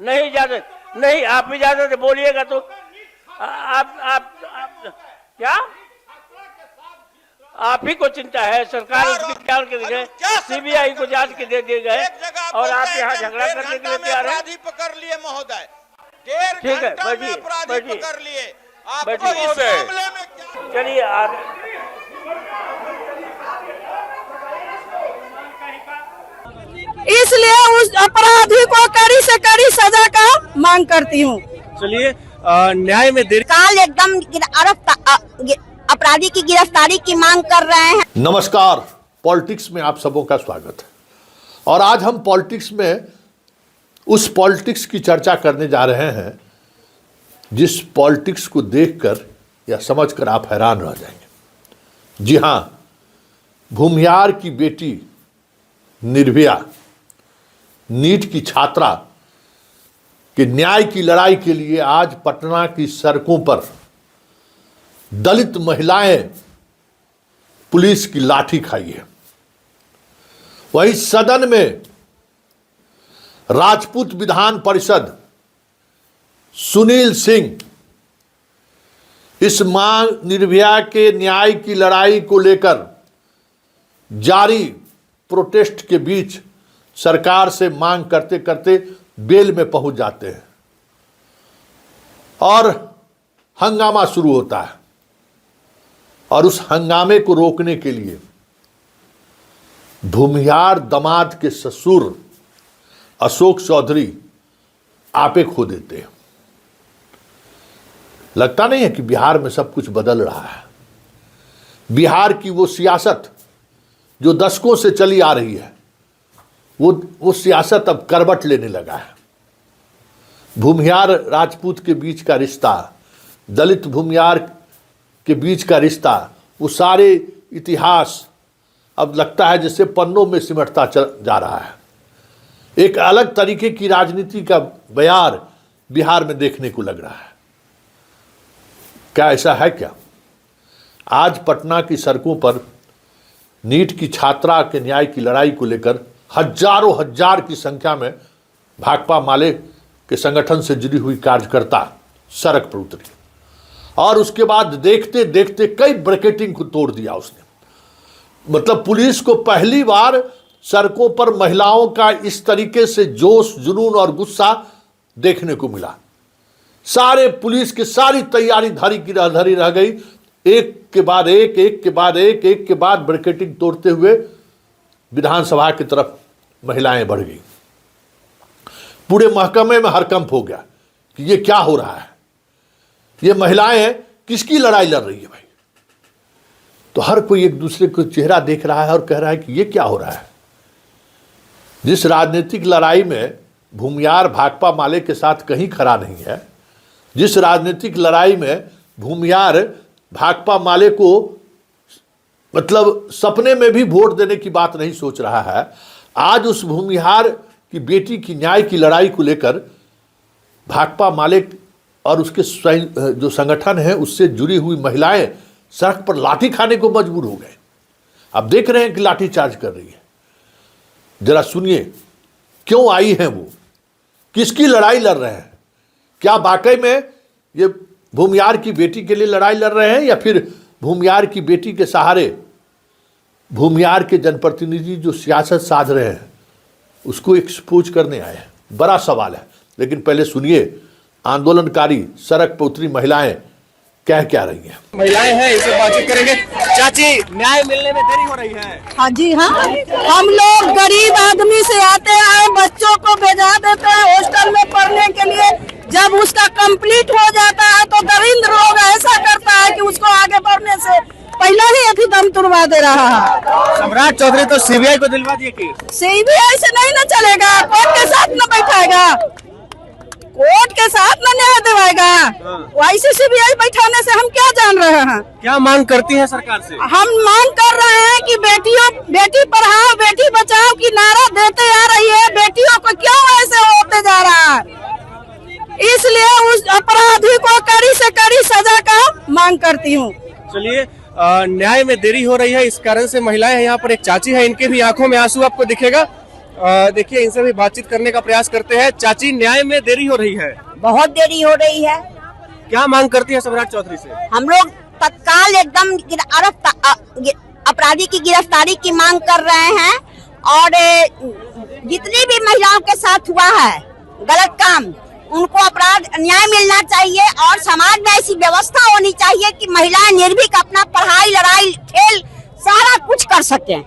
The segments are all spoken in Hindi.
नहीं इजाजत, नहीं आप इजाजत बोलिएगा तो आप क्या आप ही को चिंता है? सरकार उसकी जांच के गए, सीबीआई को जांच के दे दिए गए और आप यहाँ झगड़ा करने के लिए तैयार हैं? पकड़ लिए महोदय, ठीक है, बैठिए पकड़ लिए चलिए आगे। इसलिए उस अपराधी को कड़ी से कड़ी सजा का मांग करती हूँ। चलिए न्याय में देरी काल एकदम अपराधी की गिरफ्तारी की मांग कर रहे हैं। नमस्कार, पॉलिटिक्स में आप सबों का स्वागत है। और आज हम पॉलिटिक्स में उस पॉलिटिक्स की चर्चा करने जा रहे हैं जिस पॉलिटिक्स को देखकर या समझकर आप हैरान रह जाएंगे। जी हाँ, भूमिहार की बेटी निर्भया, नीट की छात्रा के न्याय की लड़ाई के लिए आज पटना की सड़कों पर दलित महिलाएं पुलिस की लाठी खाई है। वही सदन में राजपूत विधान परिषद सुनील सिंह इस मां निर्भया के न्याय की लड़ाई को लेकर जारी प्रोटेस्ट के बीच सरकार से मांग करते करते बेल में पहुंच जाते हैं और हंगामा शुरू होता है। और उस हंगामे को रोकने के लिए भूमिहार दामाद के ससुर अशोक चौधरी आपे खो देते हैं। लगता नहीं है कि बिहार में सब कुछ बदल रहा है। बिहार की वो सियासत जो दशकों से चली आ रही है, वो सियासत अब करवट लेने लगा है। भूमिहार राजपूत के बीच का रिश्ता, दलित भूमिहार के बीच का रिश्ता, वो सारे इतिहास अब लगता है जैसे पन्नों में सिमटता जा रहा है। एक अलग तरीके की राजनीति का बयार बिहार में देखने को लग रहा है। क्या ऐसा है क्या? आज पटना की सड़कों पर नीट की छात्रा के न्याय की लड़ाई को लेकर हजारों हजार की संख्या में भाकपा माले के संगठन से जुड़ी हुई कार्यकर्ता सड़क पर उतरी और उसके बाद देखते देखते कई ब्रैकेटिंग को तोड़ दिया उसने। मतलब पुलिस को पहली बार सड़कों पर महिलाओं का इस तरीके से जोश, जुनून और गुस्सा देखने को मिला। सारे पुलिस की सारी तैयारी धरी रह गई। एक के बाद एक ब्रैकेटिंग तोड़ते हुए विधानसभा की तरफ महिलाएं बढ़ गई। पूरे महकमे में हड़कंप हो गया कि ये क्या हो रहा है, ये महिलाएं किसकी लड़ाई लड़ रही है भाई। तो हर कोई एक दूसरे को चेहरा देख रहा है और कह रहा है कि ये क्या हो रहा है। जिस राजनीतिक लड़ाई में भूमिहार भाकपा माले के साथ कहीं खड़ा नहीं है, जिस राजनीतिक लड़ाई में भूमिहार भाकपा माले को मतलब सपने में भी वोट देने की बात नहीं सोच रहा है, आज उस भूमिहार की बेटी की न्याय की लड़ाई को लेकर भाकपा माले और उसके जो संगठन है उससे जुड़ी हुई महिलाएं सड़क पर लाठी खाने को मजबूर हो गए। अब देख रहे हैं कि लाठी चार्ज कर रही है। जरा सुनिए क्यों आई हैं वो, किसकी लड़ाई लड़ रहे हैं। क्या वाकई में ये भूमिहार की बेटी के लिए लड़ाई लड़ रहे हैं या फिर भूमिहार की बेटी के सहारे भूमिहार के जनप्रतिनिधि जो सियासत साध रहे हैं उसको एक्सपोज करने आए हैं। बड़ा सवाल है। लेकिन पहले सुनिए आंदोलनकारी सड़क पर उतरी महिलाएं क्या रही हैं। महिलाएं हैं, इसे बातचीत करेंगे। चाची, न्याय मिलने में देरी हो रही है। हाँ जी हाँ, हम लोग गरीब आदमी से आते हैं, बच्चों को भेजा देते हैं हॉस्टल में पढ़ने के लिए। जब उसका कंप्लीट हो जाता है तो दरिंद्र लोग ऐसा करता है कि उसको आगे बढ़ने से पहले ही अभी दम तुड़वा दे रहा है। सम्राट चौधरी तो सीबीआई को दिलवा दिए कि सीबीआई से नहीं ना चलेगा, कोर्ट के साथ न बैठाएगा, कोर्ट के साथ न न्याय दिलाएगा। वैसे सीबीआई बैठाने से हम क्या जान रहे हैं। क्या मांग करती है सरकार से? हम मांग कर रहे हैं कि बेटी पढ़ाओ बेटी बचाओ की नारा देते आ रही है, बेटियों को क्यों ऐसे होते जा रहा है। इसलिए उस अपराधी को कड़ी से कड़ी सजा का मांग करती हूँ। चलिए न्याय में देरी हो रही है, इस कारण से महिलाएं यहाँ पर, एक चाची है, इनके भी आंखों में आंसू आपको दिखेगा। देखिए इनसे भी बातचीत करने का प्रयास करते हैं। चाची, न्याय में देरी हो रही है, बहुत देरी हो रही है। क्या मांग करती है सम्राट चौधरी से? हम लोग तत्काल एकदम अपराधी की गिरफ्तारी की मांग कर रहे हैं और जितनी भी महिलाओं के साथ हुआ है गलत काम, उनको अपराध न्याय मिलना चाहिए और समाज में ऐसी व्यवस्था होनी चाहिए कि महिलाएं निर्भीक अपना पढ़ाई, लड़ाई, खेल सारा कुछ कर सकें।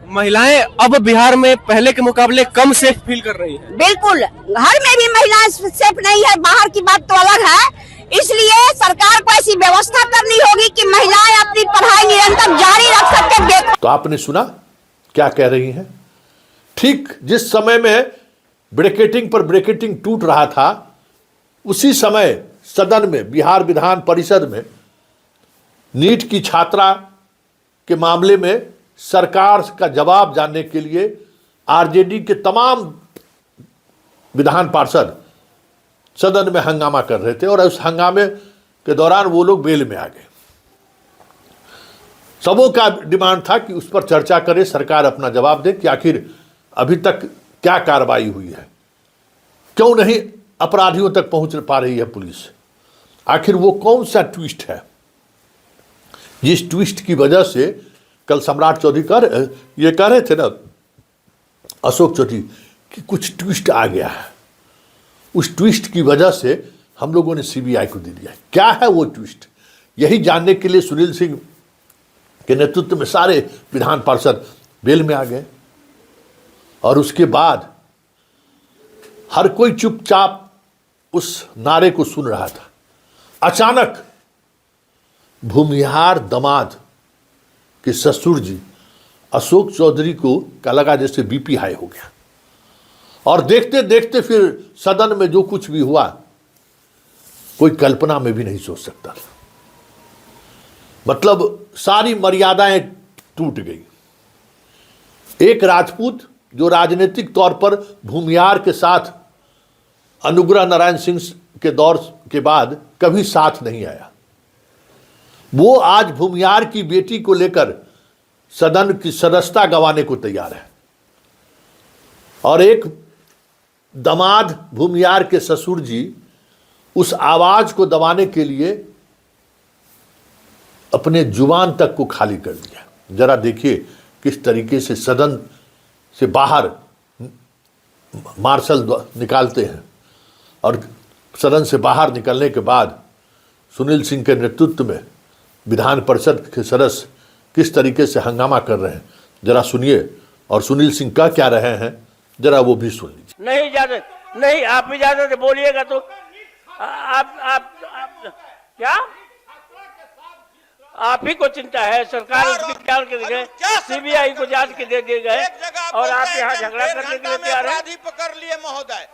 महिलाएं अब बिहार में पहले के मुकाबले कम सेफ फील कर रही हैं। बिल्कुल, घर में भी महिलाएं सेफ नहीं है, बाहर की बात तो अलग है। इसलिए सरकार को ऐसी व्यवस्था करनी होगी कि महिलाएं अपनी पढ़ाई निरंतर जारी रख सके। तो आपने सुना क्या कह रही हैं? ठीक जिस समय में ब्रैकेटिंग पर ब्रैकेटिंग टूट रहा था, उसी समय सदन में, बिहार विधान परिषद में नीट की छात्रा के मामले में सरकार का जवाब जानने के लिए आरजेडी के तमाम विधान पार्षद सदन में हंगामा कर रहे थे और उस हंगामे के दौरान वो लोग बेल में आ गए। सबों का डिमांड था कि उस पर चर्चा करे, सरकार अपना जवाब दे कि आखिर अभी तक क्या कार्रवाई हुई है, क्यों नहीं अपराधियों तक पहुंच पा रही है पुलिस, आखिर वो कौन सा ट्विस्ट है जिस ट्विस्ट की वजह से कल सम्राट चौधरी ये कह रहे थे ना, अशोक चौधरी, कि कुछ ट्विस्ट आ गया है। उस ट्विस्ट की वजह से हम लोगों ने सीबीआई को दे दिया। क्या है वो ट्विस्ट, यही जानने के लिए सुनील सिंह के नेतृत्व में सारे विधान पार्षद बेल में आ गए और उसके बाद हर कोई चुपचाप उस नारे को सुन रहा था। अचानक भूमिहार दामाद के ससुर जी अशोक चौधरी को क्या लगा जैसे बीपी हाई हो गया और देखते देखते फिर सदन में जो कुछ भी हुआ कोई कल्पना में भी नहीं सोच सकता था। मतलब सारी मर्यादाएं टूट गई। एक राजपूत जो राजनीतिक तौर पर भूमिहार के साथ अनुग्रह नारायण सिंह के दौर के बाद कभी साथ नहीं आया, वो आज भूमिहार की बेटी को लेकर सदन की सदस्यता गंवाने को तैयार है और एक दामाद भूमिहार के ससुर जी उस आवाज को दबाने के लिए अपने जुबान तक को खाली कर दिया। जरा देखिए किस तरीके से सदन से बाहर मार्शल निकालते हैं और सदन से बाहर निकलने के बाद सुनील सिंह के नेतृत्व में विधान परिषद के सदस्य किस तरीके से हंगामा कर रहे हैं, जरा सुनिए। और सुनील सिंह का क्या रहे हैं जरा वो भी सुन लीजिए। नहीं इजाजत, नहीं आप इजाजत बोलिएगा तो आप क्या आप ही को चिंता है, सरकार उसकी ख्याल के लिए सीबीआई को जांच के दे दिए गए और आप यहाँ झगड़ा करने के लिए तैयार हैं। अपराधी पकड़ लिए महोदय,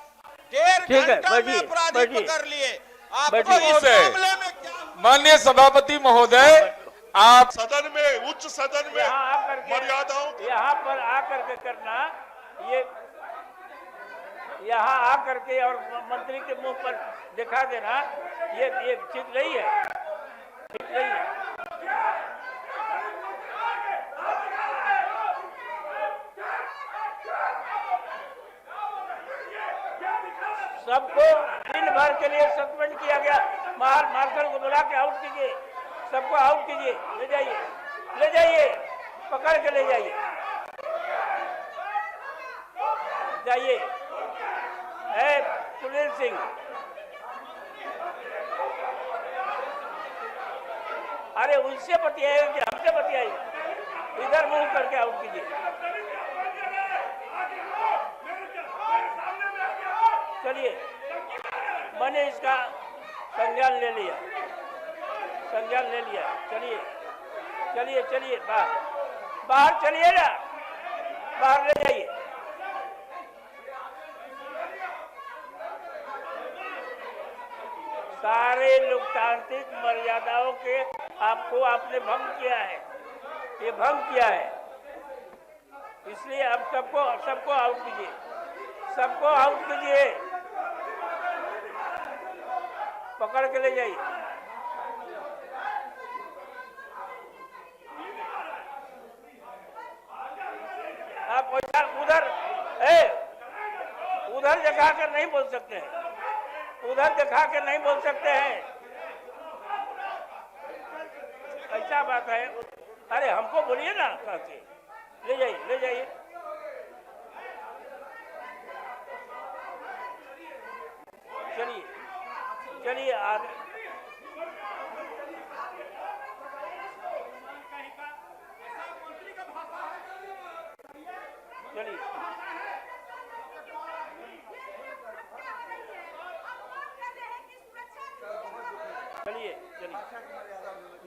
ठीक है, बैठिए अपराधी पकड़ लिए। बैठिए। इस मामले में क्या माननीय सभापति महोदय, आप सदन में, उच्च सदन में मर्यादाओं यहाँ पर आकर के करना, ये यहाँ आकर के और मंत्री के मुंह पर दिखा देना, ये ठीक नहीं है, ठीक नहीं है। सबको दिन भर के लिए सस्पेंड किया गया। मार्शल को बुला के आउट कीजिए, सबको आउट कीजिए, ले जाइए, पकड़ के ले जाइए, सुनील सिंह, अरे उनसे बतियाए कि हमसे बतियाए, इधर मुंह करके आउट कीजिए। चलिए, मैंने इसका संज्ञान ले लिया, चलिए बाहर चलिए ना, बाहर ले जाइए। सारे लोकतांत्रिक मर्यादाओं के आपने भंग किया है, ये भंग किया है, इसलिए अब सबको आउट कीजिए, सबको आउट कीजिए, पकड़ के ले जाइए। आप उधर दिखा कर नहीं बोल सकते हैं, उधर दिखा कर नहीं बोल सकते हैं, ऐसा बात है। अरे हमको बोलिए ना, कहा के ले जाइए, ले जाइए। चलिए चलिए आगे। चलिए चलिए चलिए,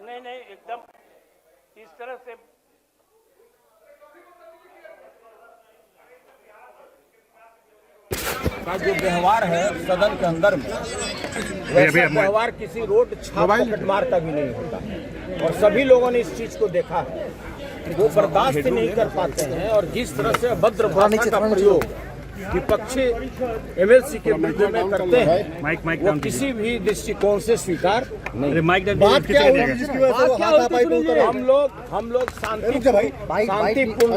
नहीं नहीं, एकदम इस तरह से का जो व्यवहार है सदन के अंदर में, वैसा व्यवहार किसी रोड छाप पॉकेट मार का भी नहीं होता और सभी लोगों ने इस चीज को देखा है। वो बर्दाश्त नहीं कर पाते हैं और जिस तरह से अभद्र भाषा का प्रयोग विपक्षी एमएलसी के विरुद्ध में करते हैं, वो किसी भी दृष्टिकोण से स्वीकार नहीं। बात क्या हुई? हम लोग शांतिपूर्ण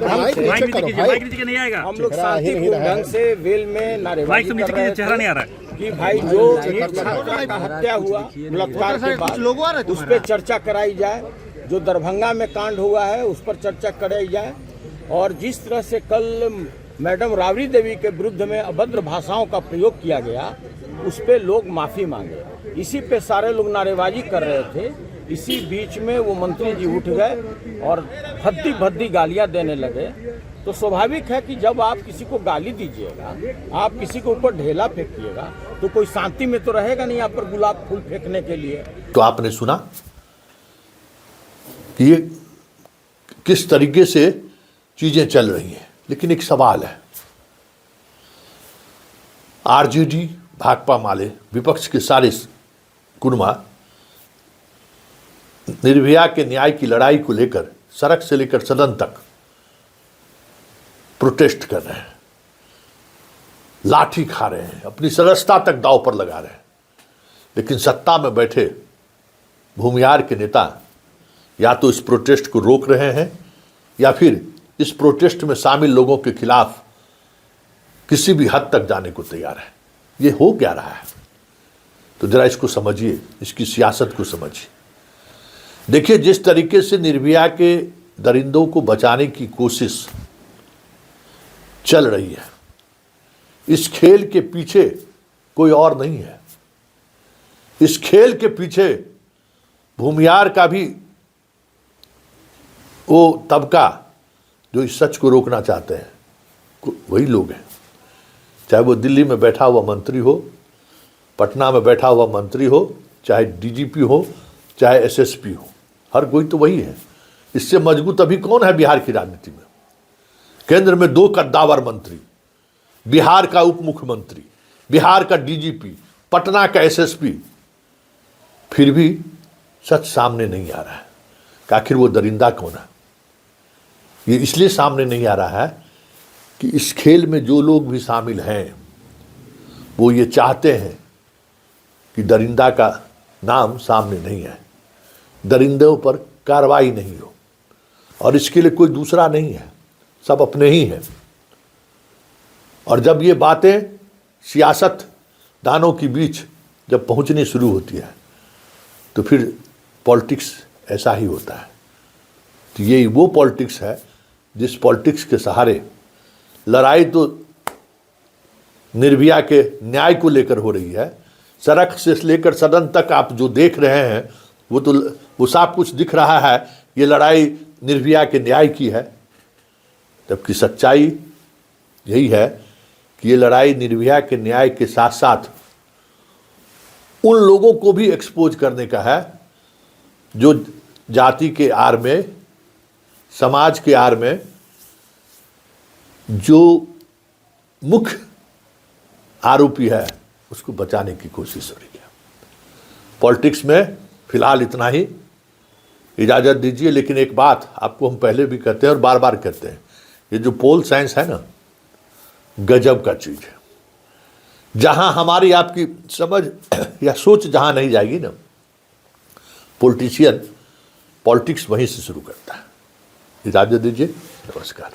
ढंग से वेल में नारेबाजी कर रहे थे कि भाई जो छात्रा का हत्या हुआ बलात्कार के बाद उस पर चर्चा कराई जाए, जो दरभंगा में कांड हुआ है उस पर चर्चा कराई जाए, और जिस तरह से कल मैडम राबड़ी देवी के विरुद्ध में अभद्र भाषाओं का प्रयोग किया गया उस पे लोग माफी मांगे। इसी पे सारे लोग नारेबाजी कर रहे थे। इसी बीच में वो मंत्री जी उठ गए और भद्दी भद्दी गालियां देने लगे। तो स्वाभाविक है कि जब आप किसी को गाली दीजिएगा, आप किसी के ऊपर ढेला फेंकिएगा, तो कोई शांति में तो रहेगा नहीं आप पर गुलाब फूल फेंकने के लिए। तो आपने सुना कि ये किस तरीके से चीजें चल रही हैं, लेकिन एक सवाल है। आरजेडी, भाकपा माले, विपक्ष के सारे कुर्मा निर्भया के न्याय की लड़ाई को लेकर सड़क से लेकर सदन तक प्रोटेस्ट कर रहे हैं, लाठी खा रहे हैं, अपनी सदस्यता तक दांव पर लगा रहे हैं। लेकिन सत्ता में बैठे भूमिहार के नेता या तो इस प्रोटेस्ट को रोक रहे हैं या फिर इस प्रोटेस्ट में शामिल लोगों के खिलाफ किसी भी हद तक जाने को तैयार है। ये हो क्या रहा है? तो जरा इसको समझिए, इसकी सियासत को समझिए। देखिए, जिस तरीके से निर्भया के दरिंदों को बचाने की कोशिश चल रही है, इस खेल के पीछे कोई और नहीं है। इस खेल के पीछे भूमिहार का भी वो तबका जो इस सच को रोकना चाहते हैं, वही लोग हैं। चाहे वो दिल्ली में बैठा हुआ मंत्री हो, पटना में बैठा हुआ मंत्री हो, चाहे डीजीपी हो, चाहे एसएसपी हो, हर कोई तो वही है। इससे मजबूत अभी कौन है बिहार की राजनीति में? केंद्र में 2 कद्दावर मंत्री, बिहार का उप मुख्यमंत्री, बिहार का डीजीपी, पटना का एसएसपी, फिर भी सच सामने नहीं आ रहा है कि आखिर वो दरिंदा कौन है। ये इसलिए सामने नहीं आ रहा है कि इस खेल में जो लोग भी शामिल हैं वो ये चाहते हैं कि दरिंदा का नाम सामने नहीं आए, दरिंदों पर कार्रवाई नहीं हो, और इसके लिए कोई दूसरा नहीं है, सब अपने ही हैं। और जब ये बातें सियासत दानों के बीच जब पहुंचनी शुरू होती है तो फिर पॉलिटिक्स ऐसा ही होता है। तो ये वो पॉलिटिक्स है जिस पॉलिटिक्स के सहारे लड़ाई तो निर्भया के न्याय को लेकर हो रही है। सड़क से लेकर सदन तक आप जो देख रहे हैं वो सब कुछ दिख रहा है, ये लड़ाई निर्भया के न्याय की है। जबकि सच्चाई यही है कि ये लड़ाई निर्भया के न्याय के साथ साथ उन लोगों को भी एक्सपोज करने का है जो जाति के आड़ में, समाज के आड़ में जो मुख्य आरोपी है उसको बचाने की कोशिश हो रही है। पॉलिटिक्स में फिलहाल इतना ही, इजाज़त दीजिए। लेकिन एक बात आपको हम पहले भी कहते हैं और बार बार कहते हैं, ये जो पोल साइंस है ना, गजब का चीज़ है। जहां हमारी आपकी समझ या सोच जहां नहीं जाएगी ना, पॉलिटिशियन पॉलिटिक्स वहीं से शुरू करता है। इजाज़त दीजिए, नमस्कार।